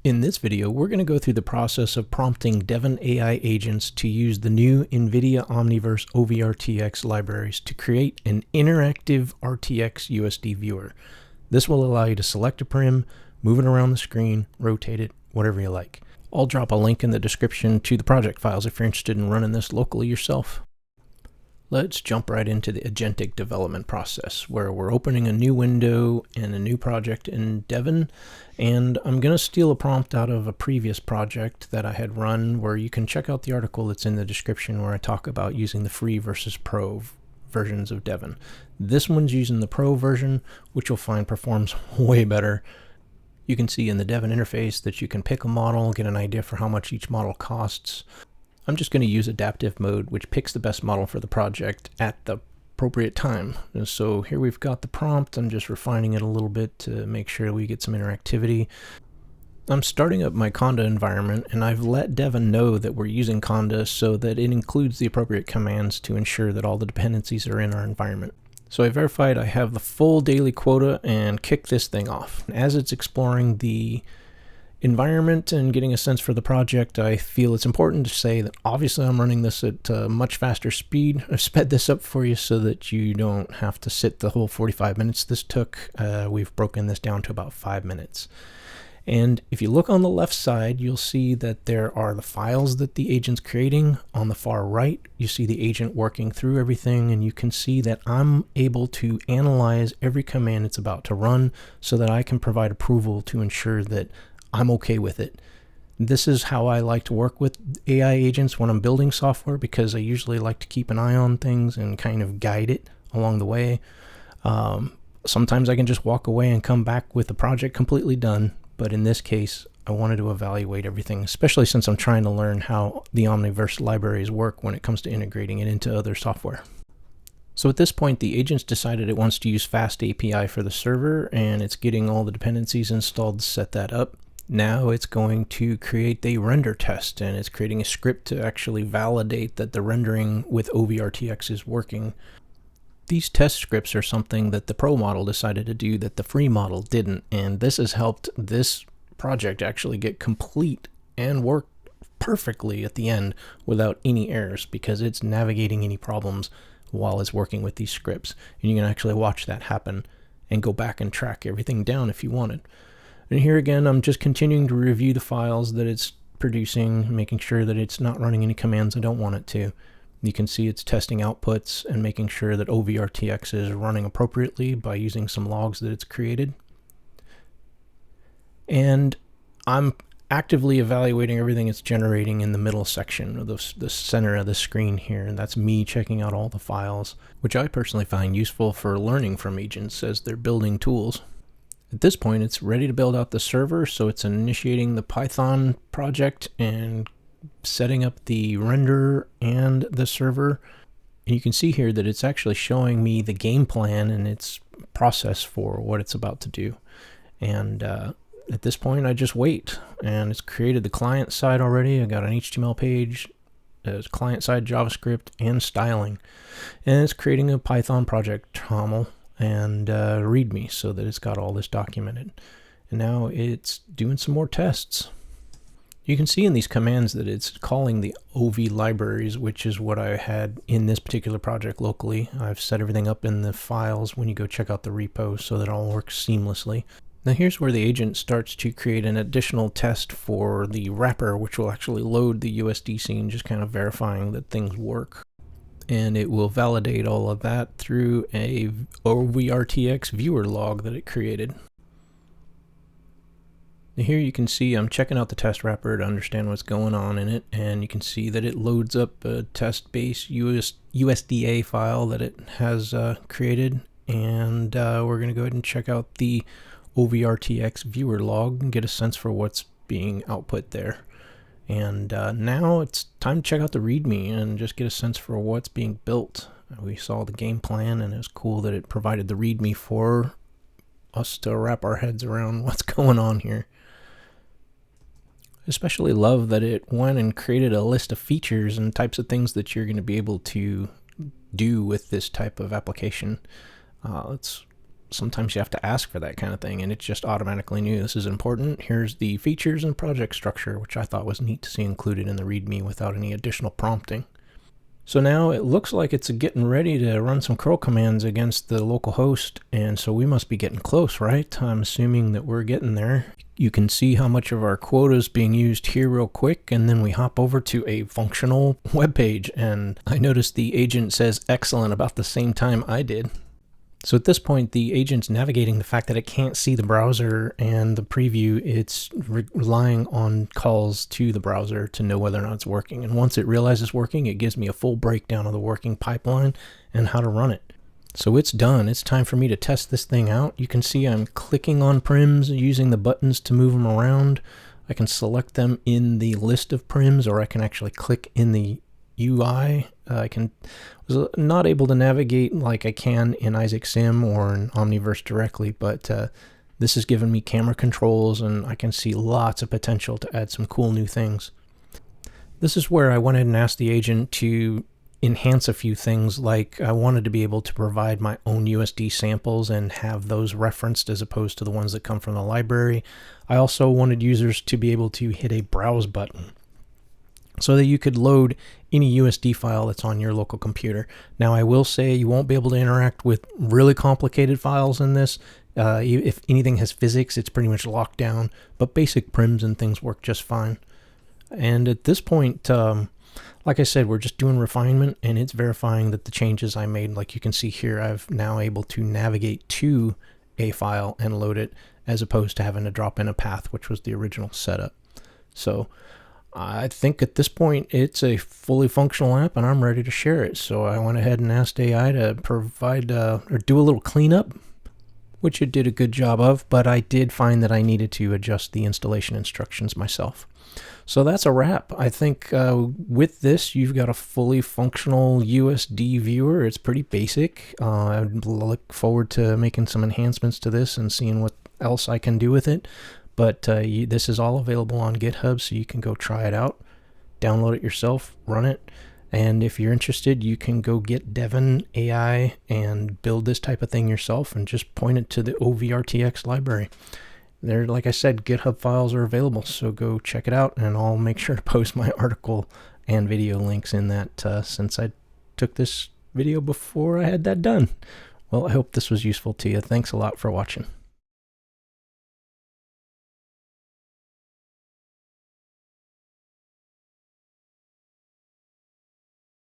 In this video, we're going to go through the process of prompting Devin AI agents to use the new NVIDIA Omniverse ovrtx libraries to create an interactive RTX USD Viewer. This will allow you to select a prim, move it around the screen, rotate it, whatever you like. I'll drop a link in the description to the project files if you're interested in running this locally yourself. Let's jump right into the agentic development process, where we're opening a new window and a new project in Devin, and I'm going to steal a prompt out of a previous project that I had run, where you can check out the article that's in the description where I talk about using the free versus pro versions of Devin. This one's using the pro version, which you'll find performs way better. You can see in the Devin interface that you can pick a model, get an idea for how much each model costs. I'm just going to use adaptive mode, which picks the best model for the project at the appropriate time. And so here we've got the prompt. I'm just refining it a little bit to make sure we get some interactivity. I'm starting up my Conda environment, and I've let Devin know that we're using Conda so that it includes the appropriate commands to ensure that all the dependencies are in our environment. So I verified I have the full daily quota and kick this thing off. As it's exploring the environment and getting a sense for the project, I feel it's important to say that obviously I'm running this at much faster speed. I've sped this up for you so that you don't have to sit the whole 45 minutes this took. We've broken this down to about 5 minutes. And if you look on the left side, you'll see that there are the files that the agent's creating. On the far right, you see the agent working through everything, and you can see that I'm able to analyze every command it's about to run so that I can provide approval to ensure that I'm okay with it. This is how I like to work with AI agents when I'm building software, because I usually like to keep an eye on things and kind of guide it along the way. Sometimes I can just walk away and come back with the project completely done, but in this case, I wanted to evaluate everything, especially since I'm trying to learn how the Omniverse libraries work when it comes to integrating it into other software. So at this point, the agent's decided it wants to use Fast API for the server, and it's getting all the dependencies installed to set that up. Now it's going to create the render test, and it's creating a script to actually validate that the rendering with ovrtx is working. These test scripts are something that the pro model decided to do that the free model didn't, and this has helped this project actually get complete and work perfectly at the end without any errors, because it's navigating any problems while it's working with these scripts. And you can actually watch that happen and go back and track everything down if you wanted. And here again, I'm just continuing to review the files that it's producing, making sure that it's not running any commands I don't want it to. You can see it's testing outputs and making sure that ovrtx is running appropriately by using some logs that it's created. And I'm actively evaluating everything it's generating in the middle section, or the center of the screen here, and that's me checking out all the files, which I personally find useful for learning from agents as they're building tools. At this point, it's ready to build out the server, so it's initiating the Python project and setting up the renderer and the server. And you can see here that it's actually showing me the game plan and its process for what it's about to do. And at this point, I just wait. And it's created the client side already. I got an HTML page, there's client-side JavaScript, and styling. And it's creating a Python project TOML and README so that it's got all this documented. And now it's doing some more tests. You can see in these commands that it's calling the OV libraries, which is what I had in this particular project locally. I've set everything up in the files when you go check out the repo so that it all works seamlessly. Now here's where the agent starts to create an additional test for the wrapper, which will actually load the USD scene, just kind of verifying that things work. And it will validate all of that through a ovrtx viewer log that it created. Now here you can see I'm checking out the test wrapper to understand what's going on in it, and you can see that it loads up a test base USDA file that it has created, and we're going to go ahead and check out the ovrtx viewer log and get a sense for what's being output there. And now it's time to check out the README and just get a sense for what's being built. We saw the game plan, and it was cool that it provided the README for us to wrap our heads around what's going on here. I especially love that it went and created a list of features and types of things that you're going to be able to do with this type of application. Let's sometimes you have to ask for that kind of thing, and it's just automatically new. This is important. Here's the features and project structure, which I thought was neat to see included in the README without any additional prompting. So now it looks like it's getting ready to run some curl commands against the local host, and so we must be getting close, right? I'm assuming that we're getting there. You can see how much of our quota is being used here real quick, and then we hop over to a functional web page, and I noticed the agent says excellent about the same time I did. So at this point, the agent's navigating the fact that it can't see the browser and the preview. It's relying on calls to the browser to know whether or not it's working. And once it realizes it's working, it gives me a full breakdown of the working pipeline and how to run it. So it's done. It's time for me to test this thing out. You can see I'm clicking on prims, using the buttons to move them around. I can select them in the list of prims, or I can actually click in the UI. I was not able to navigate like I can in Isaac Sim or in Omniverse directly, but this has given me camera controls, and I can see lots of potential to add some cool new things. This is where I went ahead and asked the agent to enhance a few things, like I wanted to be able to provide my own USD samples and have those referenced as opposed to the ones that come from the library. I also wanted users to be able to hit a browse button so that you could load any USD file that's on your local computer. Now, I will say you won't be able to interact with really complicated files in this. If anything has physics, it's pretty much locked down, but basic prims and things work just fine. And at this point, like I said, we're just doing refinement, and it's verifying that the changes I made, like you can see here, I've now able to navigate to a file and load it, as opposed to having to drop in a path, which was the original setup. So I think at this point it's a fully functional app, and I'm ready to share it. So I went ahead and asked AI to provide or do a little cleanup, which it did a good job of, but I did find that I needed to adjust the installation instructions myself. So that's a wrap. I think with this, you've got a fully functional USD viewer. It's pretty basic. I look forward to making some enhancements to this and seeing what else I can do with it. But this is all available on GitHub, so you can go try it out, download it yourself, run it. And if you're interested, you can go get Devin AI and build this type of thing yourself and just point it to the ovrtx library. There, like I said, GitHub files are available, so go check it out, and I'll make sure to post my article and video links in that since I took this video before I had that done. Well, I hope this was useful to you. Thanks a lot for watching.